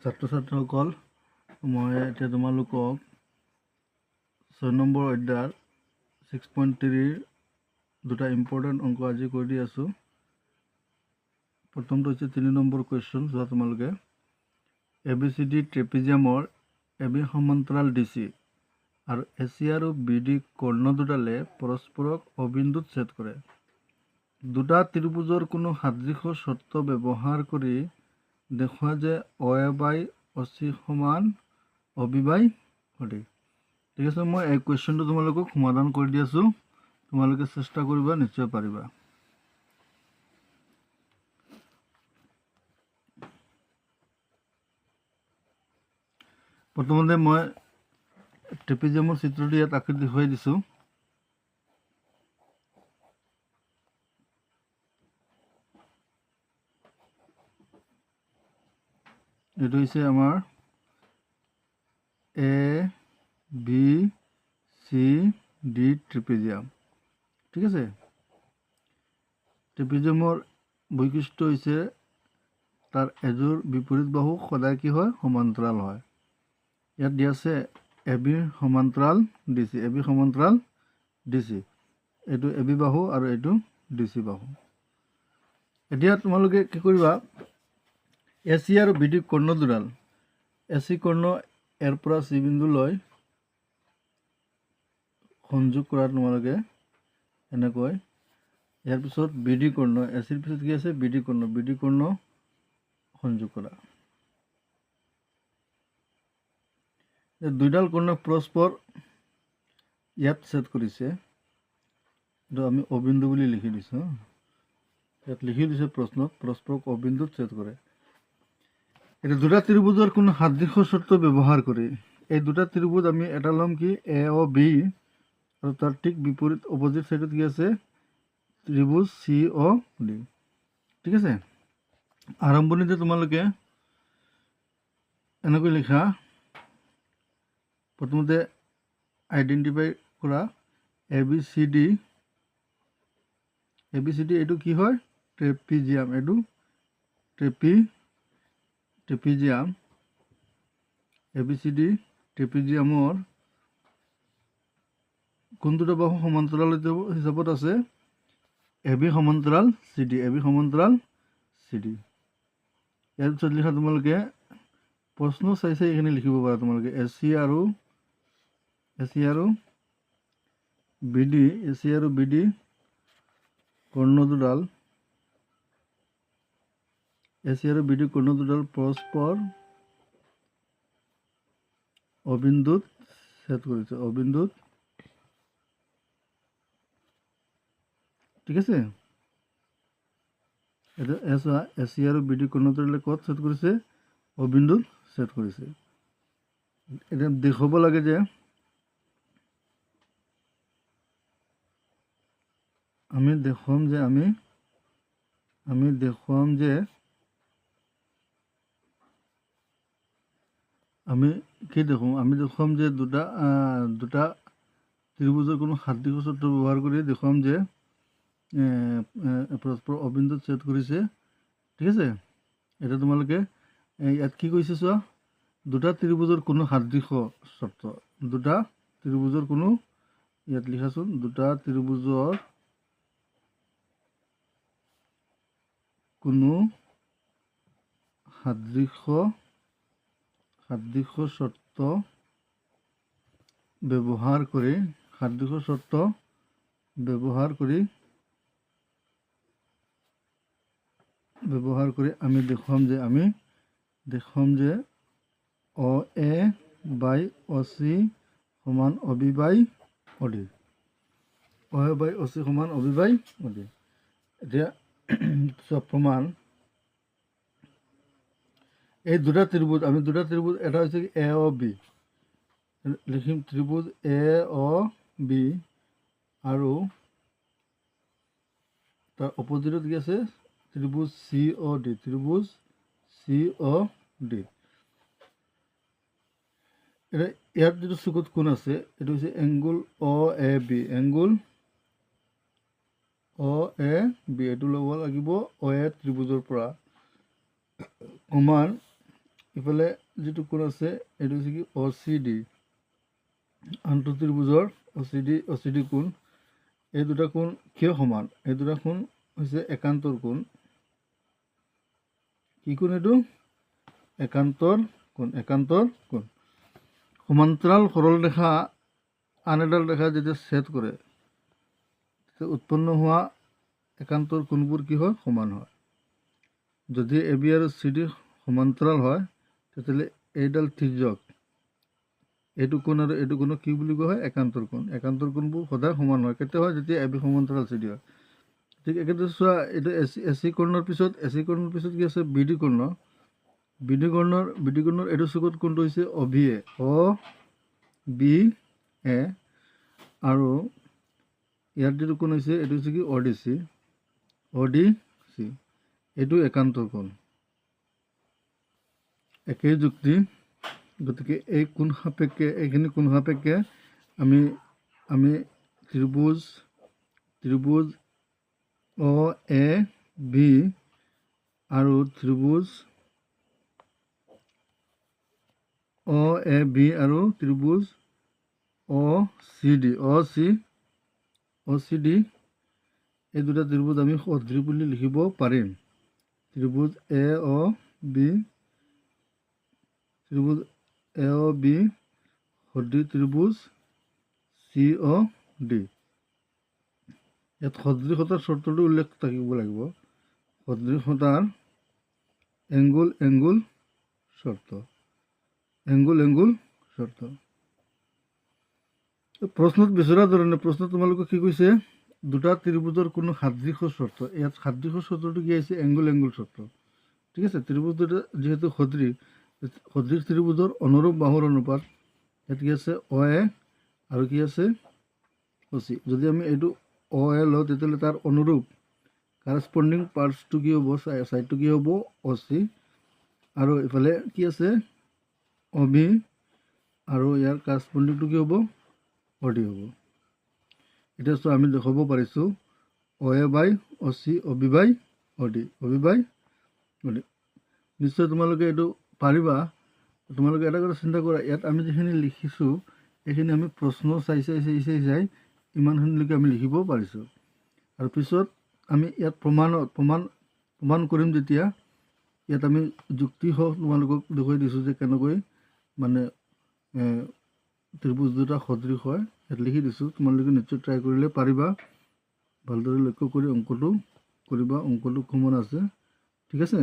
ছাত্ৰ ছাত্ৰীসকল, মই এতিয়া তোমালোকক 6 নম্বৰ অধ্যায়ৰ 6.3 দুটা ইম্পৰ্টেণ্ট অংক আজি কৰি দি আছোঁ। প্ৰথমটো হৈছে 3 নম্বৰ কুৱেশ্যন। চোৱা তোমালোকে ABCD ট্ৰেপিজিয়ামৰ AB সমান্তৰাল DC আৰু AC আৰু BD কৰ্ণ দুডালে পৰস্পৰক অবিন্দুত ছেদ কৰে। দুটা ত্ৰিভুজৰ কোনো সাদৃশ্য চৰ্ত ব্যৱহাৰ কৰি দেখুওৱা যে OA বাই OC সমান OB বাই OD। ঠিক আছে, মই এই কুৱেশ্যনটো তোমালোকক সমাধান কৰি দি আছোঁ। তোমালোকে চেষ্টা কৰিবা, নিশ্চয় পাৰিবা। প্ৰথমতে মই ট্ৰেপিজিয়ামৰ চিত্ৰটো ইয়াত আঁকি দেখুৱাই দিছোঁ। এইটো হৈছে আমাৰ ABCD ট্ৰেপিজিয়াম। ঠিক আছে, ট্ৰেপিজিয়ামৰ বৈশিষ্ট্য হৈছে তাৰ এযোৰ বিপৰীত বাহু সদায় কি হয়, সমান্তৰাল হয়। ইয়াত দিয়া আছে AB সমান্তৰাল DC, AB সমান্তৰাল DC, এইটো AB বাহু আৰু এইটো DC বাহু। এতিয়া তোমালোকে কি কৰিবা, AC আৰু BD কৰ্ণ দুডাল, AC কৰ্ণ এৰ পৰা C বিন্দুলৈ সংযোগ কৰা তোমালোকে এনেকৈ। ইয়াৰ পিছত BD কৰ্ণ, ACৰ পিছত কি আছে BD কৰ্ণ সংযোগ কৰা। দুইডাল কৰ্ণ পৰস্পৰ ইয়াত ছেদ কৰিছে, এইটো আমি অবিন্দু বুলি লিখি দিছোঁ। ইয়াত লিখি দিছে প্ৰশ্নত, পৰস্পৰক অবিন্দুত ছেদ কৰে। এতিয়া দুটা ত্ৰিভুজৰ কোনো সাদৃশ্য চৰ্ত ব্যৱহাৰ কৰি এই দুটা ত্ৰিভুজ আমি এটা ল'ম কি AOB, আৰু তাৰ ঠিক বিপৰীত অপজিট চাইডত কি আছে ত্ৰিভুজ COD। ঠিক আছে, আৰম্ভণিতে তোমালোকে এনেকৈ লিখা, প্ৰথমতে আইডেণ্টিফাই কৰা ABCD এইটো কি হয়, ট্ৰেপিজিয়াম। এইটো ট্ৰেপিজিয়াম ABCD ট্ৰেপিজিয়ামৰ কোন দুটা বাহু সমান্তৰাল হিচাপত আছে, AB সমান্তৰাল CD, AB সমান্তৰাল CD। ইয়াৰ পিছত লিখা তোমালোকে প্ৰশ্ন চাই এইখিনি লিখিব পাৰা তোমালোকে AC আৰু BD কৰ্ণ দুডাল, AC আৰু BD কৰ্ণ দুডাল পৰস্পৰ অবিন্দুত ছেদ কৰিছে, অবিন্দুত। ঠিক আছে, এটা AC আৰু BD কৰ্ণ দুডালে ক'ত ছেদ কৰিছে, অবিন্দুত ছেদ কৰিছে। এতিয়া দেখুৱাব লাগে যে আমি দেখুৱাম যে দেখুৱাম যে দুটা ত্ৰিভুজৰ কোনো সাদৃশ্য চৰ্ত ব্যৱহাৰ কৰি দেখুৱাম যে পৰস্পৰ অবিন্দুত ছেদ কৰিছে। ঠিক আছে, এতিয়া তোমালোকে ইয়াত কি কৈছে চোৱা, দুটা ত্ৰিভুজৰ কোনো সাদৃশ্য চৰ্ত, দুটা ত্ৰিভুজৰ কোনো, ইয়াত লিখাচোন, দুটা ত্ৰিভুজৰ কোনো সাদৃশ্য চৰ্ত ব্যৱহাৰ কৰি আমি দেখুৱাম যে OA বাই OC সমান OB বাই OD, OA বাই OC সমান OB বাই OD। এতিয়া চব প্ৰমাণ, এই দুটা ত্ৰিভুজ এটা হৈছে AOB, লিখিম ত্ৰিভুজ AOB, আৰু তাৰ অপজিটত কি আছে ত্ৰিভুজ COD, এতিয়া ইয়াত যিটো চুকত কোণ আছে এইটো হৈছে এংগুল OAB, এইটো ল'ব লাগিব OA ত্ৰিভুজৰ পৰা সমান ইফালে যিটো কোণ আছে এইটো হৈছে কি OCD, আন্তঃত্ৰিভুজৰ OCD কোণ। এই দুটা কোণ কিয় সমান? এই দুটা কোণ হৈছে একান্তৰ কোণ। কি কোণ এইটো? একান্তৰ কোণ। সমান্তৰাল সৰল ৰেখা আন এডাল ৰেখা যেতিয়া ছেদ কৰে তেতিয়া উৎপন্ন হোৱা একান্তৰ কোণবোৰ কি হয়? সমান হয়। যদি AB আৰু CD সমান্তৰাল হয় তেতিয়াহ'লে এইডাল তিৰ্যক, এইটো কোণ আৰু এইটো কোণক কি বুলি কোৱা হয়? একান্তৰ কোণ। একান্তৰ কোণবোৰ সদায় সমান হয়। কেতিয়া হয়? যেতিয়া AB সমান্তৰাল CD হয়। ঠিক একেদৰে চোৱা, এইটো AC কৰ্ণৰ পিছত কি আছে? BD কৰ্ণ। BD কৰ্ণৰ এইটো চুকত কোণটো হৈছে OBA, আৰু ইয়াত যিটো কোণ হৈছে এইটো হৈছে কি ODC, এইটো একান্তৰ কোণ। একেই যুক্তি, গতিকে এইখিনি কোণ সাপেক্ষে আমি ত্ৰিভুজ OAB আৰু ত্ৰিভুজ OCD এই দুটা ত্ৰিভুজ আমি সদৃশ বুলি লিখিব পাৰিম। ত্ৰিভুজ AOB সদৃশ ত্ৰিভুজ COD। ইয়াত সদৃশতাৰ চৰ্তটো উল্লেখ থাকিব লাগিব। সদৃশতাৰ এংগুল শৰ্ত। প্ৰশ্নত বিচৰা ধৰণে প্ৰশ্ন তোমালোকক কি কৈছে? দুটা ত্ৰিভুজৰ কোনো সাদৃশ্য চৰ্ত। ইয়াত সাদৃশ্য চৰ্তটো কি আহিছে? এংগুল চৰ্ত। ঠিক আছে, ত্ৰিভুজ দুটা যিহেতু সদৃশ ত্ৰিভুজৰ অনুৰূপ বাহুৰ অনুপাত। ইয়াত কি আছে? OA আৰু কি আছে? OC। যদি আমি এইটো OA লওঁ তেতিয়াহ'লে তাৰ অনুৰূপ কাৰেস্পণ্ডিং পাৰ্টছটো কি হ'ব? ছাইডটো কি হ'ব? OC। আৰু ইফালে কি আছে? OB, আৰু ইয়াৰ কাৰেস্পণ্ডিংটো কি হ'ব? OD হ'ব। এতিয়া চোৱা, আমি দেখাব পাৰিছোঁ OA/OC, OB/OD। নিশ্চয় তোমালোকে এইটো পাৰিবা। তোমালোকে এটা কথা চিন্তা কৰা, ইয়াত আমি যিখিনি লিখিছোঁ এইখিনি আমি প্ৰশ্ন চাই ইমানখিনিলৈকে আমি লিখিব পাৰিছোঁ। আৰু পিছত আমি ইয়াত প্ৰমাণ কৰিম যেতিয়া, ইয়াত আমি যুক্তিসহ তোমালোকক দেখুৱাই দিছোঁ যে কেনেকৈ মানে ত্ৰিভুজ দুটা সদৃশ হয়। ইয়াত লিখি দিছোঁ, তোমালোকে নিশ্চয় ট্ৰাই কৰিলে পাৰিবা। ভালদৰে লক্ষ্য কৰি অংকটো কৰিবা, অংকটো সমান আছে। ঠিক আছে।